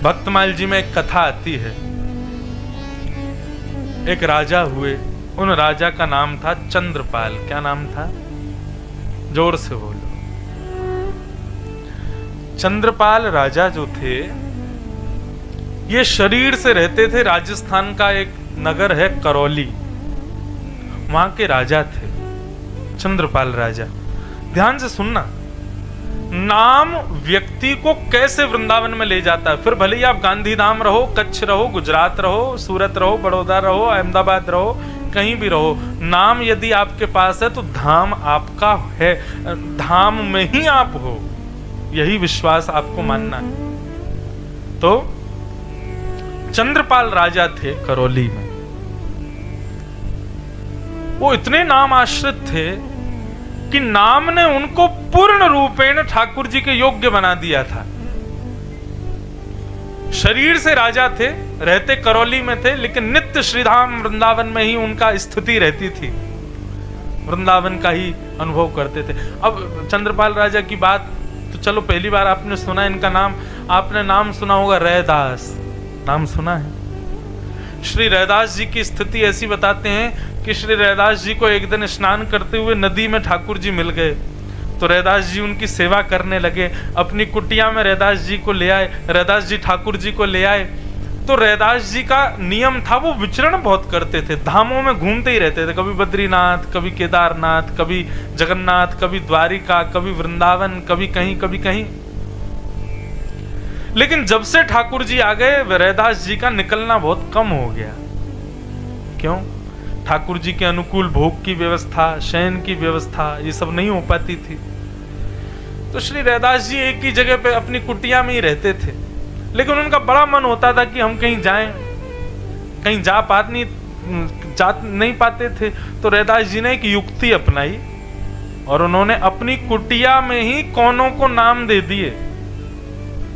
भक्तमाल जी में एक कथा आती है। एक राजा हुए, उन राजा का नाम था चंद्रपाल। क्या नाम था? जोर से बोलो। चंद्रपाल राजा जो थे, ये शरीर से रहते थे। राजस्थान का एक नगर है करौली, वहां के राजा थे चंद्रपाल राजा। ध्यान से सुनना, नाम व्यक्ति को कैसे वृंदावन में ले जाता है। फिर भले ही आप गांधीधाम रहो, कच्छ रहो, गुजरात रहो, सूरत रहो, बड़ौदा रहो, अहमदाबाद रहो, कहीं भी रहो, नाम यदि आपके पास है तो धाम आपका है, धाम में ही आप हो, यही विश्वास आपको मानना है। तो चंद्रपाल राजा थे करौली में। वो इतने नाम आश्रित थे कि नाम ने उनको पूर्ण रूपेण ठाकुर जी के योग्य बना दिया था। शरीर से राजा थे, रहते करौली में थे, लेकिन नित्य श्रीधाम वृंदावन में ही उनका स्थिति रहती थी, वृंदावन का ही अनुभव करते थे। अब चंद्रपाल राजा की बात तो चलो पहली बार आपने सुना इनका नाम, आपने नाम सुना होगा रैदास, नाम सुना है। श्री रैदास जी की स्थिति ऐसी बताते हैं कि श्री रैदास जी को एक दिन स्नान करते हुए नदी में ठाकुर जी मिल गए। तो रैदास जी उनकी सेवा करने लगे, अपनी कुटिया में रैदास जी को ले आए, रैदास जी ठाकुर जी को ले आए। तो रैदास जी का नियम था, वो विचरण बहुत करते थे, धामों में घूमते ही रहते थे, कभी बद्रीनाथ, कभी केदारनाथ, कभी जगन्नाथ, कभी द्वारिका, कभी वृंदावन, कभी कहीं। लेकिन जब से ठाकुर जी आ गए, रैदास जी का निकलना बहुत कम हो गया। क्यों? ठाकुर जी के अनुकूल भोग की व्यवस्था, शयन की व्यवस्था, ये सब नहीं हो पाती थी। तो श्री रैदास जी एक ही जगह पे अपनी कुटिया में ही रहते थे, लेकिन उनका बड़ा मन होता था कि हम कहीं जाएं, कहीं जा नहीं पाते थे। तो रैदास जी ने एक युक्ति अपनाई और उन्होंने अपनी कुटिया में ही कोनों को नाम दे दिए।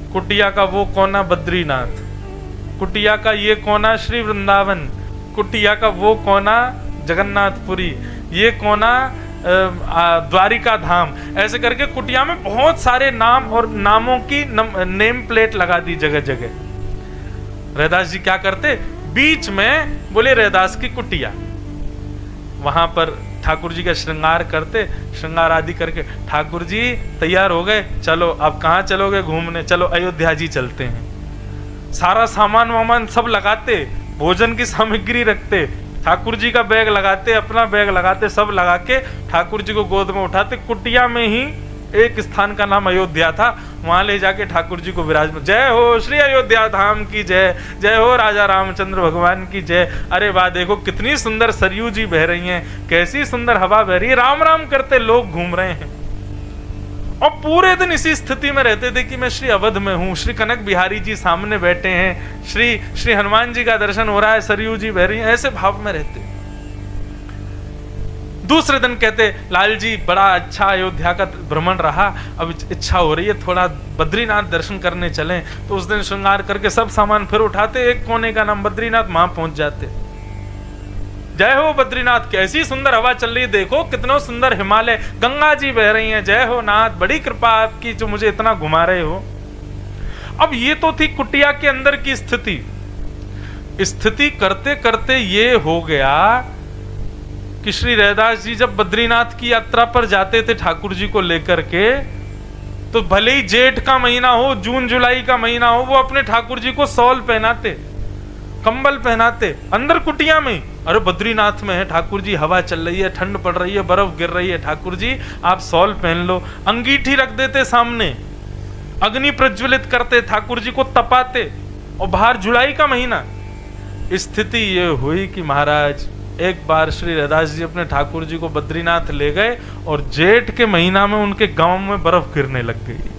कुटिया का वो कोना बद्रीनाथ, कुटिया का ये कोना श्री वृंदावन, कुटिया का वो कोना जगन्नाथपुरी, ये कोना द्वारिका धाम। ऐसे करके कुटिया में बहुत सारे नाम और नामों की नेम प्लेट लगा दी जगह जगह। रैदास जी क्या करते, बीच में बोले रैदास की कुटिया, वहां पर ठाकुर जी का श्रृंगार करते, श्रृंगार आदि करके, ठाकुर जी तैयार हो गए, चलो अब कहाँ चलोगे घूमने, चलो अयोध्या जी चलते हैं। सारा सामान वामान सब लगाते, भोजन की सामग्री रखते, ठाकुर जी का बैग लगाते, अपना बैग लगाते, सब लगा के ठाकुर जी को गोद में उठाते। कुटिया में ही एक स्थान का नाम अयोध्या था, वहां ले जाके ठाकुर जी को विराजमान। जय हो श्री अयोध्या धाम की जय, जय हो राजा रामचंद्र भगवान की जय। अरे वाह, देखो कितनी सुंदर सरयू जी बह रही हैं, कैसी सुंदर हवा बह रही है, राम राम करते लोग घूम रहे हैं। और पूरे दिन इसी स्थिति में रहते थे कि मैं श्री अवध में हूँ, श्री कनक बिहारी जी सामने बैठे हैं, श्री हनुमान जी का दर्शन हो रहा है, सरयू जी बह रही हैं, ऐसे भाव में रहते। दूसरे दिन कहते, लाल जी बड़ा अच्छा अयोध्या का भ्रमण रहा, अब इच्छा हो रही है थोड़ा बद्रीनाथ दर्शन करने चलें। तो उस दिन श्रृंगार करके सब सामान फिर उठाते, एक कोने का नाम बद्रीनाथ, वहां पहुंच जाते। जय हो बद्रीनाथ, कैसी सुंदर हवा चल रही है, देखो कितना सुंदर हिमालय, गंगा जी बह रही हैं, जय हो नाथ, बड़ी कृपा आपकी जो मुझे इतना घुमा रहे हो। अब ये तो थी कुटिया के अंदर की स्थिति। स्थिति करते करते ये हो गया कि श्री रैदास जी जब बद्रीनाथ की यात्रा पर जाते थे ठाकुर जी को लेकर के, तो भले ही जेठ का महीना हो, जून जुलाई का महीना हो, वो अपने ठाकुर जी को शॉल पहनाते, कंबल पहनाते, अंदर कुटिया में। अरे बद्रीनाथ में है ठाकुर जी, हवा चल रही है, ठंड पड़ रही है, बर्फ गिर रही है, ठाकुर जी आप शॉल पहन लो। अंगीठी रख देते सामने, अग्नि प्रज्वलित करते, ठाकुर जी को तपाते, और बाहर जुलाई का महीना। स्थिति ये हुई कि महाराज एक बार श्री रैदास जी अपने ठाकुर जी को बद्रीनाथ ले गए और जेठ के महीना में उनके गांव में बर्फ गिरने लग गई।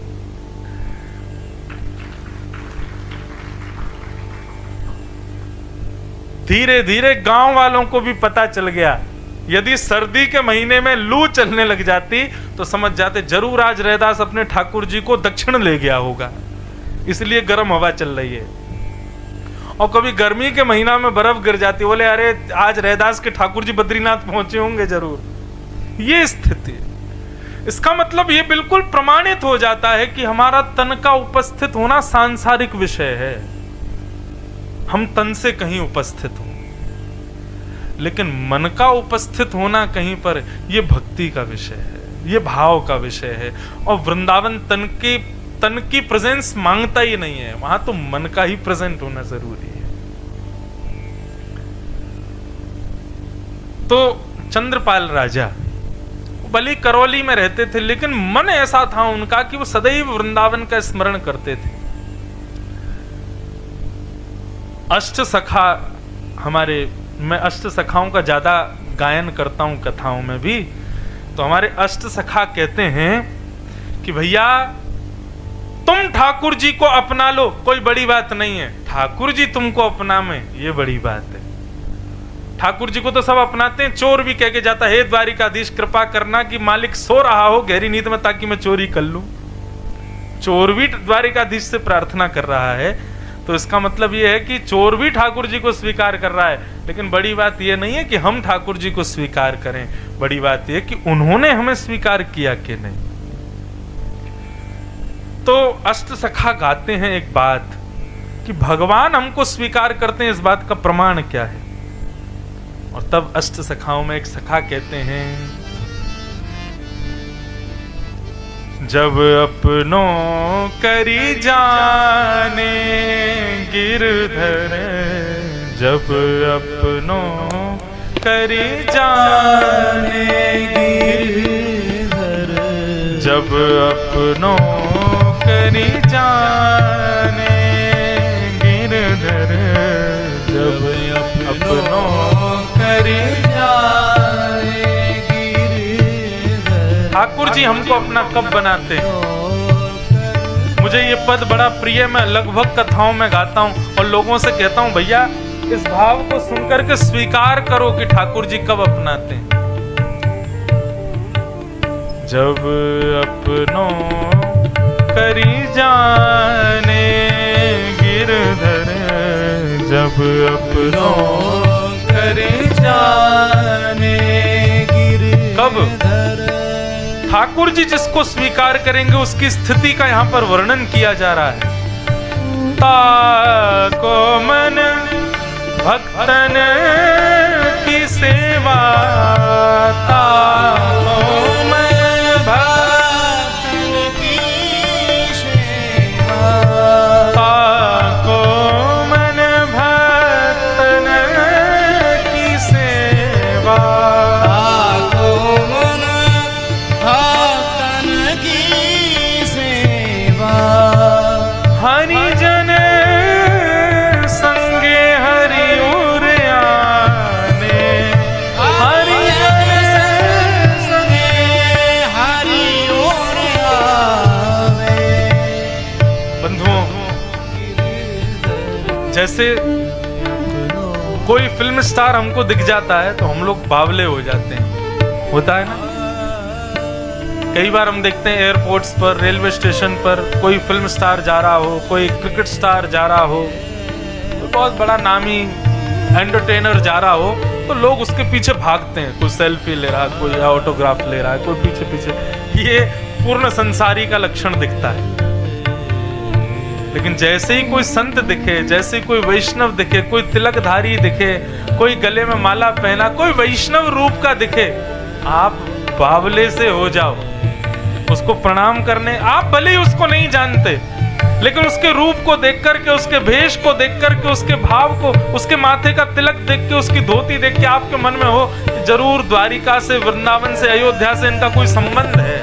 धीरे धीरे गांव वालों को भी पता चल गया, यदि सर्दी के महीने में लू चलने लग जाती तो समझ जाते जरूर आज रैदास अपने ठाकुर जी को दक्षिण ले गया होगा, इसलिए गर्म हवा चल रही है। और कभी गर्मी के महीना में बर्फ गिर जाती, बोले अरे आज रैदास के ठाकुर जी बद्रीनाथ पहुंचे होंगे जरूर। ये स्थिति, इसका मतलब ये बिल्कुल प्रमाणित हो जाता है कि हमारा तन का उपस्थित होना सांसारिक विषय है, हम तन से कहीं उपस्थित हों, लेकिन मन का उपस्थित होना कहीं पर, यह भक्ति का विषय है, ये भाव का विषय है। और वृंदावन तन की प्रेजेंस मांगता ही नहीं है, वहां तो मन का ही प्रेजेंट होना जरूरी है। तो चंद्रपाल राजा भले करौली में रहते थे, लेकिन मन ऐसा था उनका कि वो सदैव वृंदावन का स्मरण करते थे। अष्ट सखा हमारे, मैं अष्ट सखाओं का ज्यादा गायन करता हूं कथाओं में भी, तो हमारे अष्ट सखा कहते हैं कि भैया तुम ठाकुर जी को अपना लो, कोई बड़ी बात नहीं है, ठाकुर जी तुमको अपना में ये बड़ी बात है। ठाकुर जी को तो सब अपनाते हैं, चोर भी कह के जाता है, हे द्वारिकाधीश कृपा करना कि मालिक सो रहा हो गहरी नींद में ताकि मैं चोरी कर लूं। चोर भी द्वारिकाधीश से प्रार्थना कर रहा है, तो इसका मतलब यह है कि चोर भी ठाकुर जी को स्वीकार कर रहा है। लेकिन बड़ी बात यह नहीं है कि हम ठाकुर जी को स्वीकार करें, बड़ी बात यह कि उन्होंने हमें स्वीकार किया कि नहीं। तो अष्ट सखा गाते हैं एक बात कि भगवान हमको स्वीकार करते हैं, इस बात का प्रमाण क्या है। और तब अष्ट सखाओं में एक सखा कहते हैं, जब अपनों करी जाने गिरधर, जब अपनों करी जाने गिरधर, जब अपनों करी जाने गिरधर, जब अपनों करी जाने गिरधर। ठाकुर जी हमको अपना कब बनाते हैं। मुझे ये पद बड़ा प्रिय, मैं लगभग कथाओं में गाता हूं और लोगों से कहता हूं, भैया इस भाव को सुनकर के स्वीकार करो कि ठाकुर जी कब अपनाते हैं। जब अपनों करी जाने गिरधर, जब अपनों करी जाने गिरधर। कब? ठाकुर जी जिसको स्वीकार करेंगे उसकी स्थिति का यहाँ पर वर्णन किया जा रहा है। ताको मन भक्तन की सेवा, ताको मन भक्तन की सेवा, ताको मन भक्तन की सेवा, ताको मन भक्तन की सेवा। हरि जन संगे हरि उर आने, हरि जन संगे हरि उर आवे। बंधुओं, जैसे कोई फिल्म स्टार हमको दिख जाता है तो हम लोग बावले हो जाते हैं, होता है ना। कई बार हम देखते हैं एयरपोर्ट्स पर, रेलवे स्टेशन पर कोई फिल्म स्टार जा रहा हो, कोई क्रिकेट स्टार जा रहा हो, कोई बहुत बड़ा नामी एंटरटेनर जा रहा हो, तो लोग उसके पीछे भागते हैं। कोई सेल्फी ले रहा है, कोई ऑटोग्राफ ले रहा है, कोई पीछे पीछे। ये पूर्ण संसारी का लक्षण दिखता है। लेकिन जैसे ही कोई संत दिखे, जैसे ही कोई वैष्णव दिखे, कोई तिलकधारी दिखे, कोई गले में माला पहना, कोई वैष्णव रूप का दिखे, आप बावले से हो जाओ उसको प्रणाम करने। आप भले ही उसको नहीं जानते, लेकिन उसके रूप को देख करके, उसके भेष को देख करके, उसके भाव को, उसके माथे का तिलक देख के, उसकी धोती देख के आपके मन में हो जरूर द्वारिका से, वृंदावन से, अयोध्या से इनका कोई संबंध है।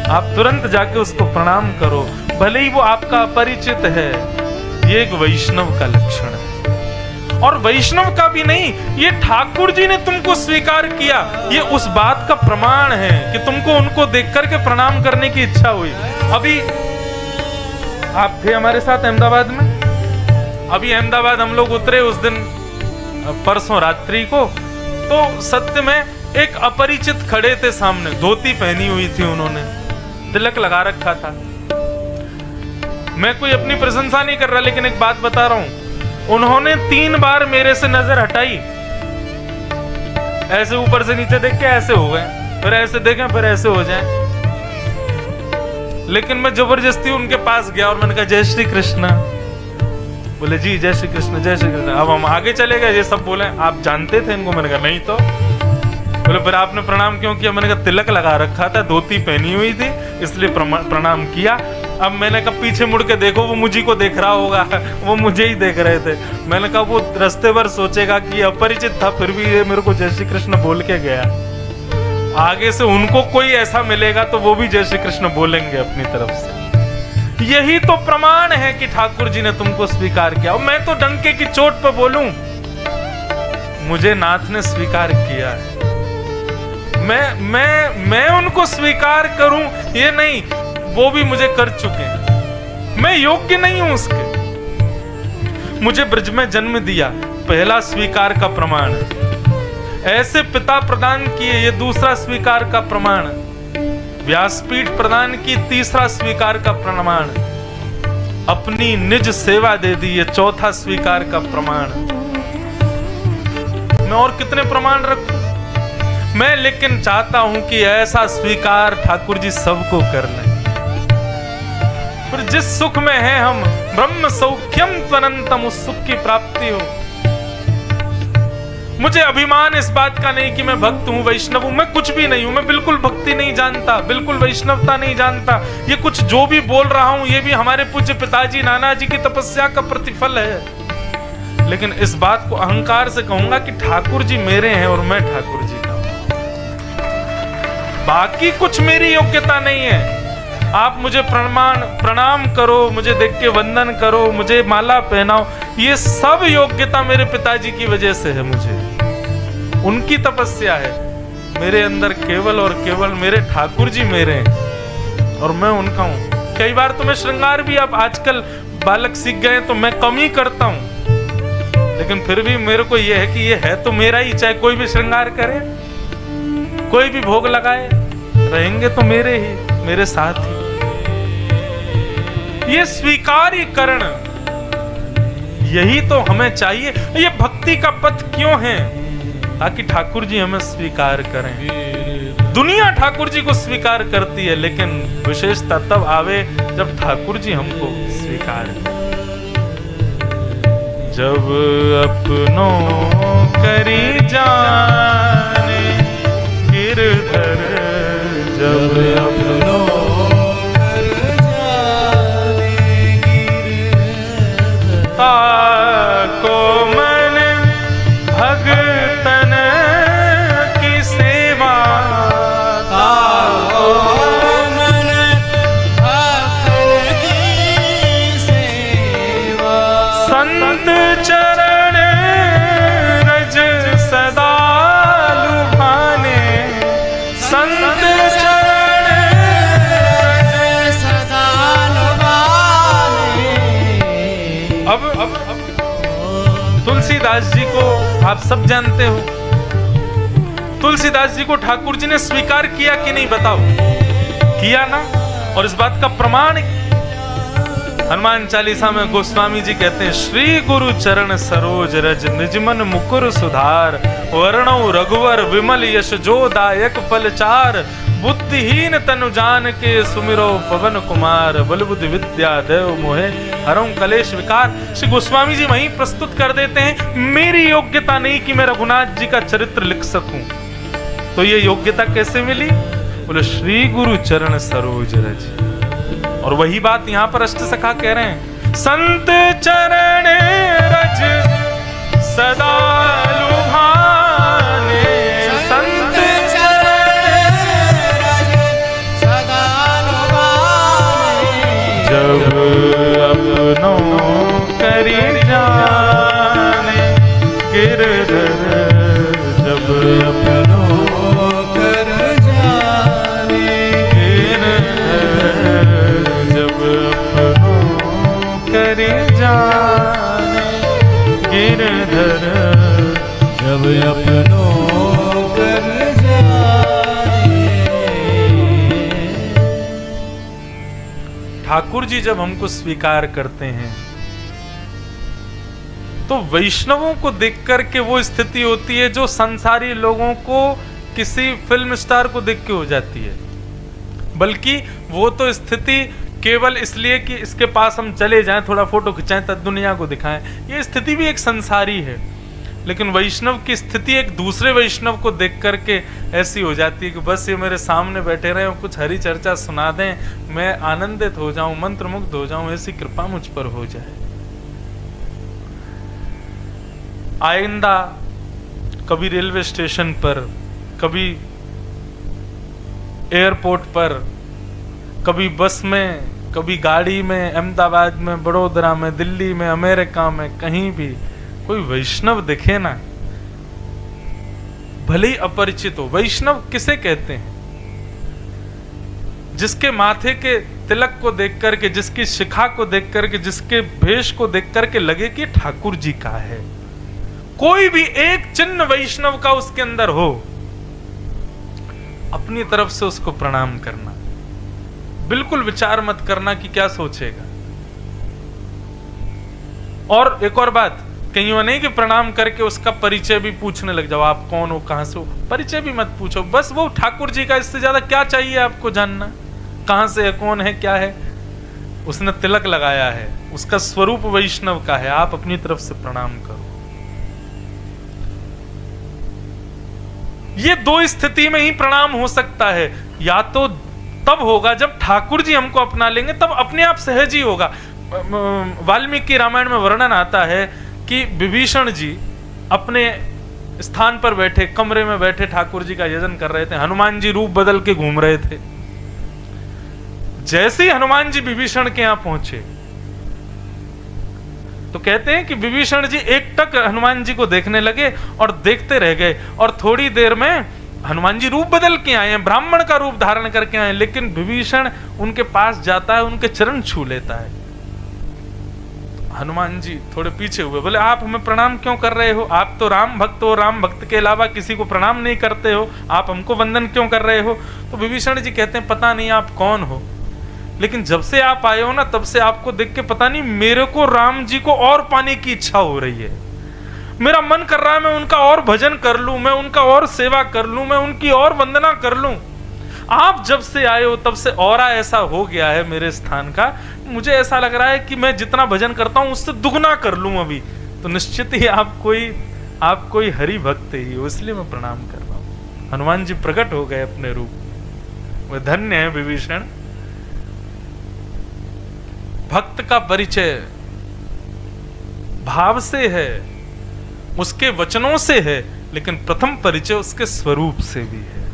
आप तुरंत जाके उसको प्रणाम करो, भले ही वो आपका अपरिचित है। ये एक वैष्णव का लक्षण है। और वैष्णव का भी नहीं, ये ठाकुर जी ने तुमको स्वीकार किया, ये उस बात का प्रमाण है कि तुमको उनको देख करके प्रणाम करने की इच्छा हुई। अभी आप थे हमारे साथ अहमदाबाद में, अभी अहमदाबाद हम लोग उतरे उस दिन परसों रात्रि को, तो सत्य में एक अपरिचित खड़े थे सामने, धोती पहनी हुई थी उन्होंने, तिलक लगा रखा था। मैं कोई अपनी प्रशंसा नहीं कर रहा, लेकिन एक बात बता रहा हूं, उन्होंने 3 बार मेरे से नजर हटाई, ऐसे ऊपर से नीचे देख के ऐसे हो गए। फिर ऐसे देखें, फिर ऐसे हो जाए। लेकिन मैं जबरदस्ती उनके पास गया और मैंने कहा जय श्री कृष्ण। बोले जी जय श्री कृष्ण जय श्री कृष्ण। अब हम आगे चले गए, ये सब बोले आप जानते थे इनको? मैंने कहा नहीं तो। बोले फिर आपने प्रणाम क्यों किया? मैंने कहा तिलक लगा रखा था, धोती पहनी हुई थी, इसलिए प्रणाम किया। अब मैंने कहा पीछे मुड़ के देखो, वो मुझे को देख रहा होगा, वो मुझे ही देख रहे थे। मैंने कहा वो रास्ते भर सोचेगा कि अपरिचित था, फिर भी ये मेरे को जय श्री कृष्ण बोल के गया। आगे से उनको कोई ऐसा मिलेगा तो वो भी जय श्री कृष्ण बोलेंगे अपनी तरफ से। यही तो प्रमाण है कि ठाकुर जी ने तुमको स्वीकार किया। और मैं तो डंके की चोट पर बोलूं, मुझे नाथ ने स्वीकार किया है। मैं उनको स्वीकार करूं ये नहीं, वो भी मुझे कर चुके हैं। मैं योग्य नहीं हूं उसके। मुझे ब्रज में जन्म दिया, पहला स्वीकार का प्रमाण। ऐसे पिता प्रदान किए, ये दूसरा स्वीकार का प्रमाण। व्यासपीठ प्रदान की, तीसरा स्वीकार का प्रमाण। अपनी निज सेवा दे दी, ये चौथा स्वीकार का प्रमाण। मैं और कितने प्रमाण रखूं? मैं लेकिन चाहता हूं कि ऐसा स्वीकार ठाकुर जी सबको कर लें। फिर जिस सुख में है हम, ब्रह्म सौख्यम त्वनंतम, उस सुख की प्राप्ति हो। मुझे अभिमान इस बात का नहीं कि मैं भक्त हूं, वैष्णव हूं। मैं कुछ भी नहीं हूं। मैं बिल्कुल भक्ति नहीं जानता, बिल्कुल वैष्णवता नहीं जानता। ये कुछ जो भी बोल रहा हूं, ये भी हमारे पूज्य पिताजी नाना जी की तपस्या का प्रतिफल है। लेकिन इस बात को अहंकार से कहूंगा कि ठाकुर जी मेरे हैं और मैं ठाकुर जी का हूं। बाकी कुछ मेरी योग्यता नहीं है। आप मुझे प्रणाम करो, मुझे देख के वंदन करो, मुझे माला पहनाओ, ये सब योग्यता मेरे पिताजी की वजह से है। मुझे उनकी तपस्या है। मेरे अंदर केवल और केवल मेरे ठाकुर जी मेरे हैं और मैं उनका हूं। कई बार तो मैं श्रृंगार भी, अब आजकल बालक सीख गए तो मैं कम ही करता हूं। लेकिन फिर भी मेरे को यह है कि ये है तो मेरा ही। चाहे कोई भी श्रृंगार करे, कोई भी भोग लगाए, रहेंगे तो मेरे ही, मेरे साथ ही। ये स्वीकार्यकरण, यही तो हमें चाहिए। ये भक्ति का पथ क्यों है? ताकि ठाकुर जी हमें स्वीकार करें। दुनिया ठाकुर जी को स्वीकार करती है, लेकिन विशेषता तब आवे जब ठाकुर जी हमको स्वीकार करें। जब अपनों करी जाने गिरधर, जब अपनों को मन भगतन की सेवा, ताको मन भगतन की सेवा, संत चरण रज सदा लुभाने, संत चरण रज सदा लुभाने। अब तुलसीदास जी को आप सब जानते हो। तुलसीदास जी को ठाकुर जी ने स्वीकार किया कि नहीं बताओ? किया ना। और इस बात का प्रमाण हनुमान चालीसा में गोस्वामी जी कहते हैं, श्री गुरु चरण सरोज रज निजमन मुकुर सुधार, वर्णो रघुवर विमल यश जो दायक फल चार, बुद्धिहीन तनु जान के सुमिरो पवन कुमार, बल बुद्धि विद्या देव मोहे हरऊं कलेश विकार। श्री गोस्वामी जी वहीं प्रस्तुत कर देते हैं, मेरी योग्यता नहीं कि मैं रघुनाथ जी का चरित्र लिख सकूं। तो ये योग्यता कैसे मिली? बोले श्री गुरु चरण सरोज रज। और वही बात यहां पर अष्ट सखा कह रहे हैं, संत चरण रज सदा लुभाने, संत जब अपनों करी जाने गिरधर, जब अपनों कर जाने गिरधर, जब अपनों करी जाने गिरधर, जब अपनों कर जाने। ठाकुर जी जब हमको स्वीकार करते हैं तो वैष्णवों को देख करके वो स्थिति होती है जो संसारी लोगों को किसी फिल्म स्टार को देख के हो जाती है, बल्कि वो तो स्थिति केवल इसलिए कि इसके पास हम चले जाएं, थोड़ा फोटो खिंचाएं, तब दुनिया को दिखाएं, ये स्थिति भी एक संसारी है। लेकिन वैष्णव की स्थिति एक दूसरे वैष्णव को देख करके ऐसी हो जाती है कि बस ये मेरे सामने बैठे रहे, कुछ हरि चर्चा सुना दें, मैं आनंदित हो जाऊं, मंत्रमुग्ध हो जाऊं, ऐसी कृपा मुझ पर हो जाए। आइंदा कभी रेलवे स्टेशन पर, कभी एयरपोर्ट पर, कभी बस में, कभी गाड़ी में, अहमदाबाद में, बड़ोदरा में, दिल्ली में, अमेरिका में, कहीं भी कोई वैष्णव दिखे ना, भले ही अपरिचित हो। वैष्णव किसे कहते हैं? जिसके माथे के तिलक को देख करके, जिसकी शिखा को देख करके, जिसके भेष को देख करके लगे कि ठाकुर जी का है। कोई भी एक चिन्ह वैष्णव का उसके अंदर हो, अपनी तरफ से उसको प्रणाम करना। बिल्कुल विचार मत करना कि क्या सोचेगा। और एक और बात, कहीं वो नहीं कि प्रणाम करके उसका परिचय भी पूछने लग जाओ, आप कौन हो, कहां से हो, परिचय भी मत पूछो। बस वो ठाकुर जी का, इससे ज्यादा क्या चाहिए आपको जानना, कहां से है, कौन है, क्या है। उसने तिलक लगाया है, उसका स्वरूप वैष्णव का है, आप अपनी तरफ से प्रणाम करो। ये दो स्थिति में ही प्रणाम हो सकता है। या तो तब होगा जब ठाकुर जी हमको अपना लेंगे, तब अपने आप सहज ही होगा। वाल्मीकि रामायण में वर्णन आता है कि विभीषण जी अपने स्थान पर बैठे, कमरे में बैठे ठाकुर जी का यजन कर रहे थे। हनुमान जी रूप बदल के घूम रहे थे। जैसे ही हनुमान जी विभीषण के यहां पहुंचे तो कहते हैं कि विभीषण जी एकटक हनुमान जी को देखने लगे और देखते रह गए। और थोड़ी देर में हनुमान जी रूप बदल के आए हैं, ब्राह्मण का रूप धारण करके आए, लेकिन विभीषण उनके पास जाता है, उनके चरण छू लेता है। हनुमान जी थोड़े पीछे हुए, बोले आप हमें प्रणाम क्यों कर रहे हो? आप तो राम भक्त हो, राम भक्त के अलावा किसी को प्रणाम नहीं करते हो, आप हमको वंदन क्यों कर रहे हो? तो विभीषण जी कहते हैं पता नहीं आप कौन हो, लेकिन जब से आप आए हो ना, तब से आपको देख के पता नहीं मेरे को राम जी को और पाने की इच्छा हो रही है। मेरा मन कर रहा है मैं उनका और भजन कर लूं, मैं उनका और सेवा कर लूं, मैं उनकी और वंदना कर लूं। आप जब से आए हो तब से औरा ऐसा हो गया है मेरे स्थान का, मुझे ऐसा लग रहा है कि मैं जितना भजन करता हूं उससे दुगना कर लूं अभी। तो निश्चित ही आप कोई हरि भक्त ही हो, इसलिए मैं प्रणाम कर रहा हूं। हनुमान जी प्रकट हो गए अपने रूप। वह धन्य है विभीषण। भक्त का परिचय भाव से है, उसके वचनों से है, लेकिन प्रथम परिचय उसके स्वरूप से भी है।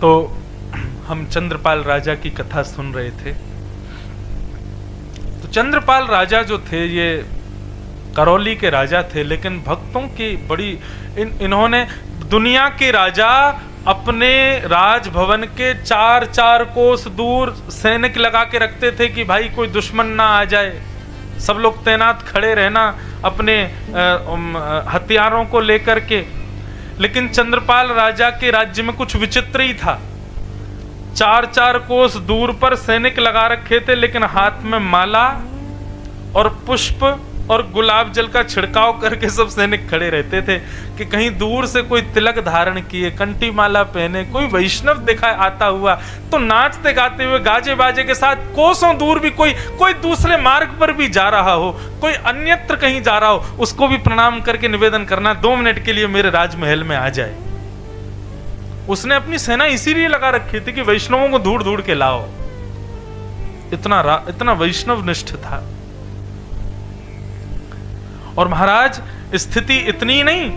तो हम चंद्रपाल राजा की कथा सुन रहे थे। तो चंद्रपाल राजा जो थे ये करौली के राजा थे, लेकिन भक्तों की बड़ी इन्होंने दुनिया के राजा अपने राजभवन के 4-4 कोस दूर सैनिक लगा के रखते थे कि भाई कोई दुश्मन ना आ जाए, सब लोग तैनात खड़े रहना अपने हथियारों को लेकर के। लेकिन चंद्रपाल राजा के राज्य में कुछ विचित्र ही था। 4-4 कोस दूर पर सैनिक लगा रखे थे, लेकिन हाथ में माला और पुष्प और गुलाब जल का छिड़काव करके सब सैनिक खड़े रहते थे कि कहीं दूर से कोई तिलक धारण किए, कंठी माला पहने कोई वैष्णव देखा आता हुआ तो नाचते गाते हुए गाजे बाजे के साथ कोसों दूर भी कोई दूसरे मार्ग पर भी जा रहा हो, कोई अन्यत्र कहीं जा रहा हो, उसको भी प्रणाम करके निवेदन करना 2 मिनट के लिए मेरे राजमहल में आ जाए। उसने अपनी सेना इसीलिए लगा रखी थी कि वैष्णवों को ढूंढ ढूंढ के लाओ। इतना वैष्णव निष्ठ था। और महाराज स्थिति इतनी नहीं,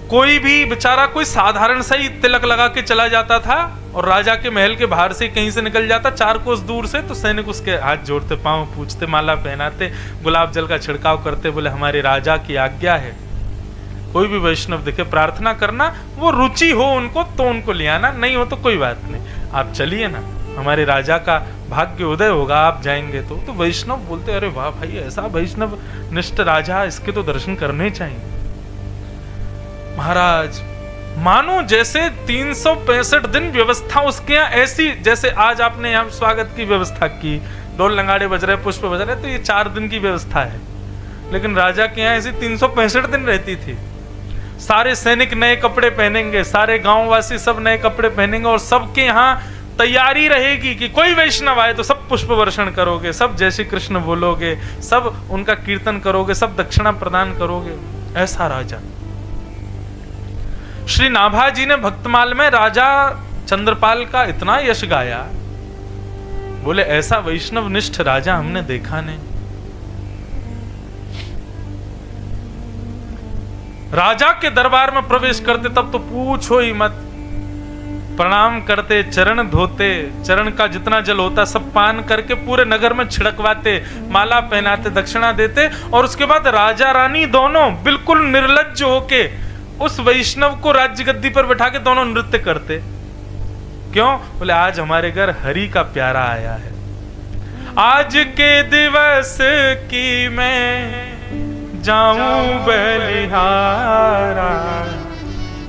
कोई भी बेचारा कोई साधारण सा ही तिलक लगा के चला जाता था और राजा के महल के बाहर से कहीं से निकल जाता 4 कोस दूर से, तो सैनिक उसके हाथ जोड़ते, पांव पूछते, माला पहनाते, गुलाब जल का छिड़काव करते, बोले हमारे राजा की आज्ञा है। कोई भी वैष्णव दिखे प्रार्थना करना, वो रुचि हो उनको तो उनको ले आना, नहीं हो तो कोई बात नहीं, आप चलिए ना, हमारे राजा का भाग्य उदय होगा, आप जाएंगे तो वैष्णव बोलते अरे वाह भाई, ऐसा वैष्णव निष्ठ राजा, इसके तो दर्शन करने चाहिए। महाराज मानो जैसे 365 दिन व्यवस्था उसके यहाँ ऐसी, जैसे आज आपने यहाँ स्वागत की व्यवस्था की, ढोल नगाड़े बज रहे, पुष्प बज रहे, तो ये 4 दिन की व्यवस्था है, लेकिन राजा के यहाँ ऐसी 365 दिन रहती थी। सारे सैनिक नए कपड़े पहनेंगे, सारे गांववासी सब नए कपड़े पहनेंगे, और सबके यहाँ तैयारी रहेगी कि कोई वैष्णव आए तो सब पुष्प वर्षण करोगे, सब जय श्री कृष्ण बोलोगे, सब उनका कीर्तन करोगे, सब दक्षिणा प्रदान करोगे। ऐसा राजा। श्री नाभाजी ने भक्तमाल में राजा चंद्रपाल का इतना यश गाया, बोले ऐसा वैष्णव निष्ठ राजा हमने देखा नहीं। राजा के दरबार में प्रवेश करते तब तो पूछो ही मत, प्रणाम करते, चरण धोते, चरण का जितना जल होता सब पान करके पूरे नगर में छिड़कवाते, माला पहनाते, दक्षिणा देते, और उसके बाद राजा रानी दोनों बिल्कुल निर्लज्ज होके उस वैष्णव को राज्य गद्दी पर बैठा के दोनों नृत्य करते। क्यों? बोले आज हमारे घर हरि का प्यारा आया है, आज के दिवस की मैं जाऊं बलिहारा,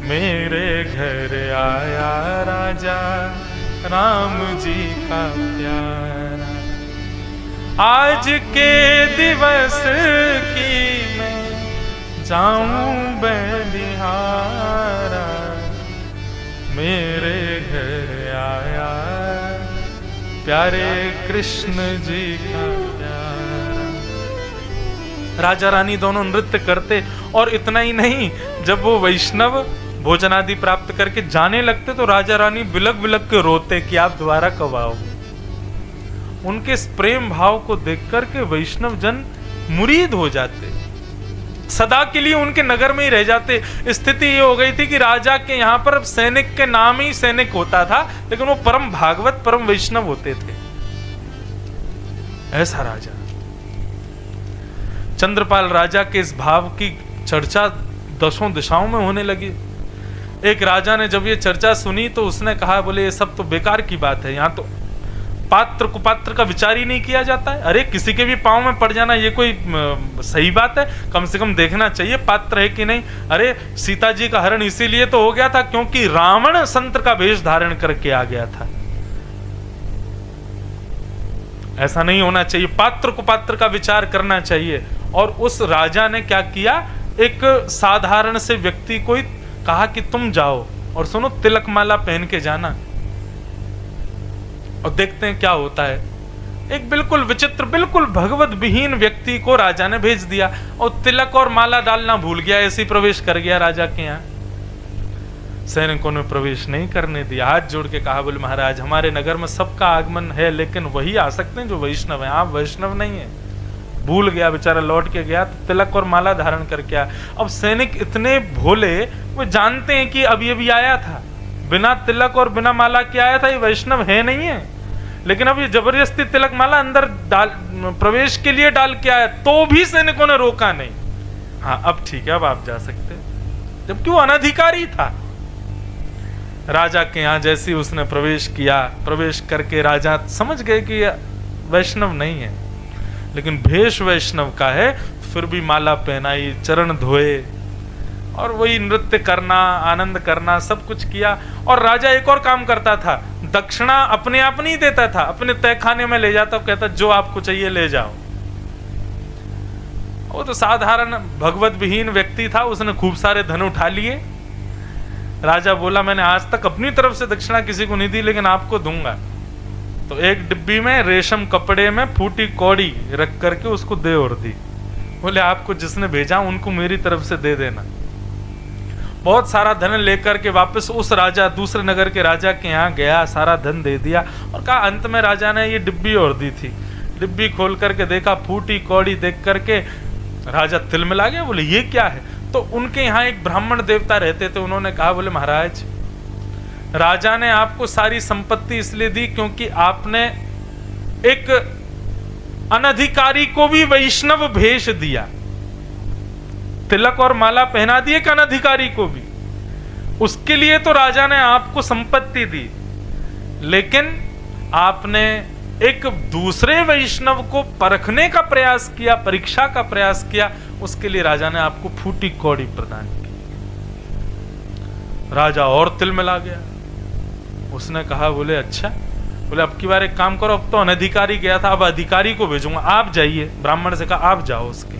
मेरे घर आया राजा राम जी का प्यारा। आज के दिवस की मैं जाऊं बलिहारा, मेरे घर आया प्यारे कृष्ण जी का प्यारा। राजा रानी दोनों नृत्य करते, और इतना ही नहीं, जब वो वैष्णव भोजन आदि प्राप्त करके जाने लगते तो राजा रानी बिलक बिलक के रोते कि आप दोबारा कब आओगे। उनके इस प्रेम भाव को देख करके वैष्णव जन मुरीद हो जाते, सदा के लिए उनके नगर में ही रह जाते। स्थिति ये हो गई थी कि राजा के यहाँ पर सैनिक के नाम ही सैनिक होता था, लेकिन वो परम भागवत परम वैष्णव होते थे। ऐसा राजा। चंद्रपाल राजा के इस भाव की चर्चा दशों दिशाओं में होने लगी। एक राजा ने जब ये चर्चा सुनी तो उसने कहा, बोले ये सब तो बेकार की बात है, यहाँ तो पात्र कुपात्र का विचार ही नहीं किया जाता है। अरे किसी के भी पांव में पड़ जाना ये कोई सही बात है? कम से कम देखना चाहिए पात्र है कि नहीं। अरे सीता जी का हरण इसीलिए तो हो गया था क्योंकि रावण संत का वेश धारण करके आ गया था। ऐसा नहीं होना चाहिए, पात्र कुपात्र का विचार करना चाहिए। और उस राजा ने क्या किया, एक साधारण से व्यक्ति को कहा कि तुम जाओ और सुनो तिलक माला पहन के जाना, और देखते हैं क्या होता है। एक बिल्कुल विचित्र, बिल्कुल भगवत विहीन व्यक्ति को राजा ने भेज दिया और तिलक और माला डालना भूल गया, ऐसे ही प्रवेश कर गया राजा के यहाँ। सैनिकों ने प्रवेश नहीं करने दिया, हाथ जोड़ के कहा, बोले महाराज हमारे नगर में सबका आगमन है, लेकिन वही आ सकते हैं जो वैष्णव है, आप वैष्णव नहीं है। भूल गया बेचारा, लौट के गया तो तिलक और माला धारण करके आया। अब सैनिक इतने भोले, वो जानते हैं कि अब ये भी आया था, बिना तिलक और बिना माला के आया था, ये वैष्णव है नहीं है, लेकिन अब ये जबरदस्ती तिलक माला अंदर डाल प्रवेश के लिए डाल के आया, तो भी सैनिकों ने रोका नहीं। हाँ अब ठीक है, अब आप जा सकते, जबकि वो अनधिकारी था। राजा के यहाँ जैसे उसने प्रवेश किया, प्रवेश करके राजा समझ गए कि वैष्णव नहीं है, लेकिन भेष वैष्णव का है, फिर भी माला पहनाई, चरण धोए और वही नृत्य करना, आनंद करना, सब कुछ किया। और राजा एक और काम करता था, दक्षिणा अपने आप नहीं देता था, अपने तहखाने में ले जाता, कहता जो आपको चाहिए ले जाओ। वो तो साधारण भगवत विहीन व्यक्ति था, उसने खूब सारे धन उठा लिए। राजा बोला मैंने आज तक अपनी तरफ से दक्षिणा किसी को नहीं दी, लेकिन आपको दूंगा। तो एक डिब्बी में रेशम कपड़े में फूटी कौड़ी रख करके उसको दे और दी। बोले आपको जिसने भेजा उनको मेरी तरफ से दे देना। बहुत सारा धन लेकर के वापस उस राजा, दूसरे नगर के राजा के यहाँ गया, सारा धन दे दिया और कहा, अंत में राजा ने ये डिब्बी और दी थी। डिब्बी खोल करके देखा, फूटी कौड़ी देख करके राजा तिलमिला गया, बोले ये क्या है। तो उनके यहाँ एक ब्राह्मण देवता रहते थे, उन्होंने कहा, बोले महाराज राजा ने आपको सारी संपत्ति इसलिए दी क्योंकि आपने एक अनधिकारी को भी वैष्णव भेष दिया, तिलक और माला पहना दी एक अनधिकारी को भी, उसके लिए तो राजा ने आपको संपत्ति दी, लेकिन आपने एक दूसरे वैष्णव को परखने का प्रयास किया, परीक्षा का प्रयास किया, उसके लिए राजा ने आपको फूटी कौड़ी प्रदान की। राजा और तिल मिला गया। उसने कहा, बोले अच्छा, बोले अब की बार एक काम करो, अब तो अनधिकारी गया था, अब अधिकारी को भेजूंगा, आप जाइए। ब्राह्मण से कहा आप जाओ उसके।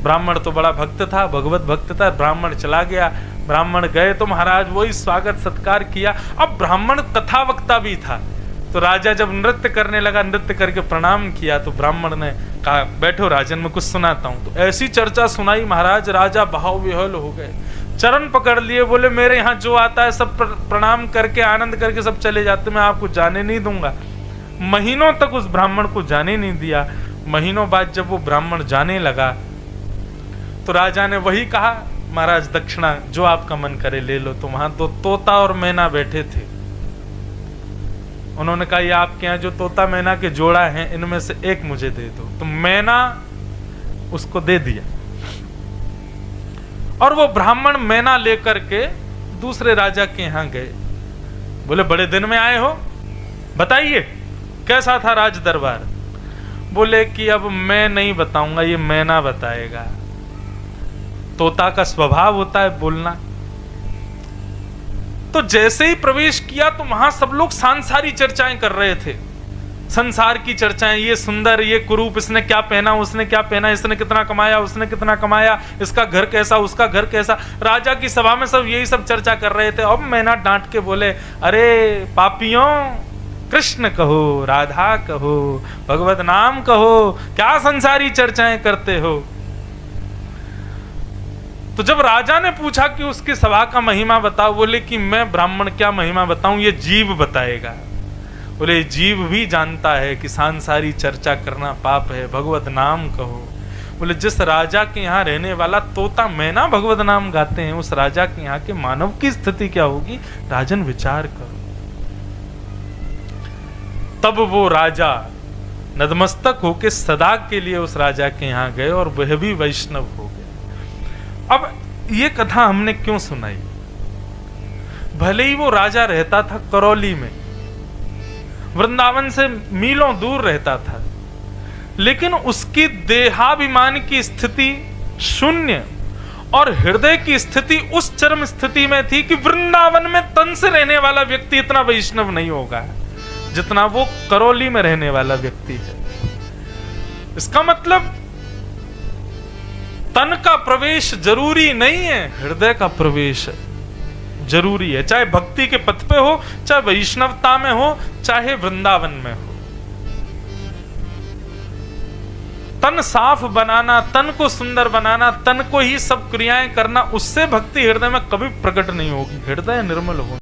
ब्राह्मण तो बड़ा भक्त था, भगवत भक्त था। ब्राह्मण चला गया। ब्राह्मण गए तो महाराज वही स्वागत सत्कार किया। अब ब्राह्मण कथा वक्ता भी था, तो राजा जब नृत्य करने लगा, नृत्य करके प्रणाम किया, तो ब्राह्मण ने कहा बैठो राजन, मैं कुछ सुनाता हूं। तो ऐसी चर्चा सुनाई महाराज, राजा भाव विह्वल हो गए, चरण पकड़ लिए, बोले मेरे यहाँ जो आता है सब प्रणाम करके आनंद करके सब चले जाते, मैं आपको जाने नहीं दूंगा। महीनों तक उस ब्राह्मण को जाने नहीं दिया। महीनों बाद जब वो ब्राह्मण जाने लगा, तो राजा ने वही कहा, महाराज दक्षिणा जो आपका मन करे ले लो। तो वहां तो तोता और मैना बैठे थे। उन्होंने कहा ये आपके यहाँ जो तोता मैना के जोड़ा है, इनमें से एक मुझे दे दो। तो मैना उसको दे दिया, और वो ब्राह्मण मैना लेकर के दूसरे राजा के यहां गए। बोले बड़े दिन में आए हो, बताइए कैसा था राज दरबार। बोले कि अब मैं नहीं बताऊंगा, ये मैना बताएगा। तोता का स्वभाव होता है बोलना। तो जैसे ही प्रवेश किया तो वहां सब लोग सांसारी चर्चाएं कर रहे थे, संसार की चर्चाएं, ये सुंदर, ये कुरूप, इसने क्या पहना, उसने क्या पहना, इसने कितना कमाया, उसने कितना कमाया, इसका घर कैसा, उसका घर कैसा। राजा की सभा में सब यही सब चर्चा कर रहे थे। अब मैना डांट के बोले, अरे पापियों, कृष्ण कहो, राधा कहो, भगवत नाम कहो, क्या संसारी चर्चाएं करते हो। तो जब राजा ने पूछा कि उसकी सभा का महिमा बताओ, बोले कि मैं ब्राह्मण क्या महिमा बताऊं, ये जीव बताएगा। बोले जीव भी जानता है कि सांसारी चर्चा करना पाप है, भगवत नाम कहो। बोले जिस राजा के यहाँ रहने वाला तोता मैना भगवत नाम गाते हैं, उस राजा के यहाँ के मानव की स्थिति क्या होगी, राजन विचार करो। तब वो राजा नतमस्तक होके सदा के लिए उस राजा के यहाँ गए, और वह भी वैष्णव हो गए। अब ये कथा हमने क्यों सुनाई, भले ही वो राजा रहता था करौली में, वृंदावन से मीलों दूर रहता था, लेकिन उसकी देहाभिमान की स्थिति शून्य और हृदय की स्थिति उस चरम स्थिति में थी कि वृंदावन में तन से रहने वाला व्यक्ति इतना वैष्णव नहीं होगा जितना वो करौली में रहने वाला व्यक्ति है। इसका मतलब तन का प्रवेश जरूरी नहीं है, हृदय का प्रवेश जरूरी है। चाहे भक्ति के पथ पे हो, चाहे वैष्णवता में हो, चाहे वृंदावन में हो। तन साफ बनाना, तन को सुंदर बनाना, तन को ही सब क्रियाएं करना, उससे भक्ति हृदय में कभी प्रकट नहीं होगी। हृदय निर्मल हो।